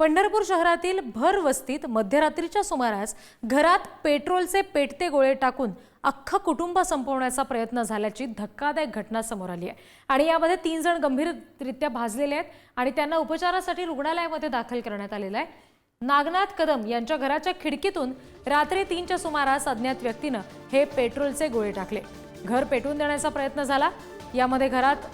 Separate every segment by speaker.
Speaker 1: पंढरपूर शहरातील भर वस्तीत मध्यरात्रीच्या सुमारास घरात पेट्रोलचे पेटते गोळे टाकून अख्खं कुटुंब संपवण्याचा प्रयत्न झाल्याची धक्कादायक घटना समोर आली आहे आणि यामध्ये 3 जण गंभीररित्या भाजलेले आहेत आणि त्यांना उपचारासाठी रुग्णालयामध्ये दाखल करण्यात आलेलं आहे। नागनाथ कदम यांच्या घराच्या खिडकीतून रात्री 3च्या सुमारास अज्ञात व्यक्तीने हे पेट्रोलचे गोळे टाकले। घर पेटवून देण्याचा प्रयत्न झाला। यामध्ये घरात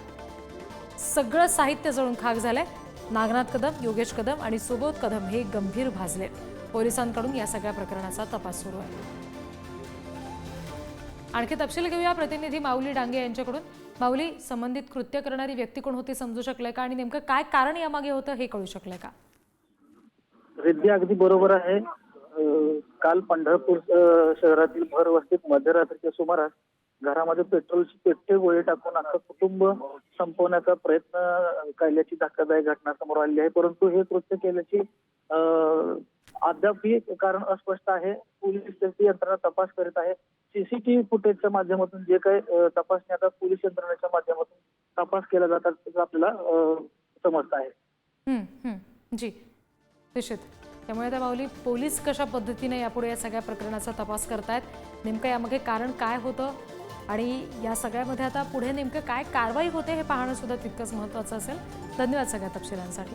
Speaker 1: सगळं साहित्य जळून खाक झालंय। नागनाथ कदम, योगेश कदम आणि सुबोध कदम हे गंभीर भाजले। पोलिसांकडून या सगळ्या प्रकरणाचा तपास सुरू आहे। आणखी तपशील घेऊया प्रतिनिधी माऊली डांगे यांच्याकडून। माऊली, संबंधित कृत्य करणारी व्यक्ती कोण होती समजू शकले का आणि नेमकं काय कारण यामागे होतं हे कळू शकले का?
Speaker 2: रिद्धी अगदी बरोबर आहे। काल पंढरपूर शहरातील भर वस्तीत मध्यरात्रीच्या सुमारास घरामध्ये पेट्रोलचे पेटते गोळे टाकून अख्खं कुटुंब संपवण्याचा प्रयत्न केल्याची धक्कादायक घटना समोर आली आहे। परंतु हे कृत्य केल्याची अद्यापही कारण अस्पष्ट आहे। पोलीस त्याची यंत्रणा तपास करीत आहे। सीसीटीव्ही फुटेजच्या माध्यमातून जे काही तपासणी आता पोलीस यंत्रणेच्या माध्यमातून तपास केला जातात त्याचं आपल्याला समजत आहे।
Speaker 1: जी, निश्चित। त्यामुळे त्या माऊली, पोलीस कशा पद्धतीने यापुढे या सगळ्या प्रकरणाचा तपास करतायत, नेमकं यामध्ये कारण काय होतं आणि या सगळ्यामध्ये आता पुढे नेमकं काय कारवाई होते हे पाहणं सुद्धा तितकंच महत्त्वाचं असेल। धन्यवाद सगळ्या तपशिलांसाठी।